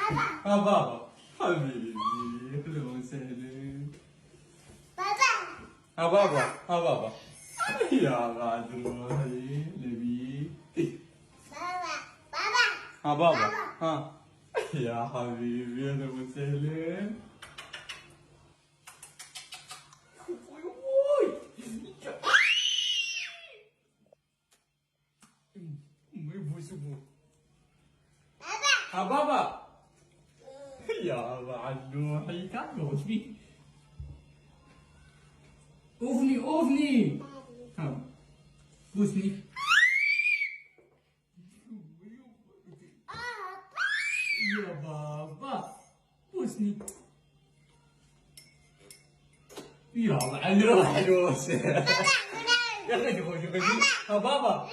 ها بابا حبيبي اهلا وسهلا. ها بابا ها بابا يا بعد روحي نبي. ها بابا ها يا حبيبي اهلا وسهلا. ما يبوس ابوه. ها بابا يا بعد روحي تعال بوسني. اوفني ها بوسني. يا بابا بوسني. يا بعد روحي بوس. يا اخي ها بابا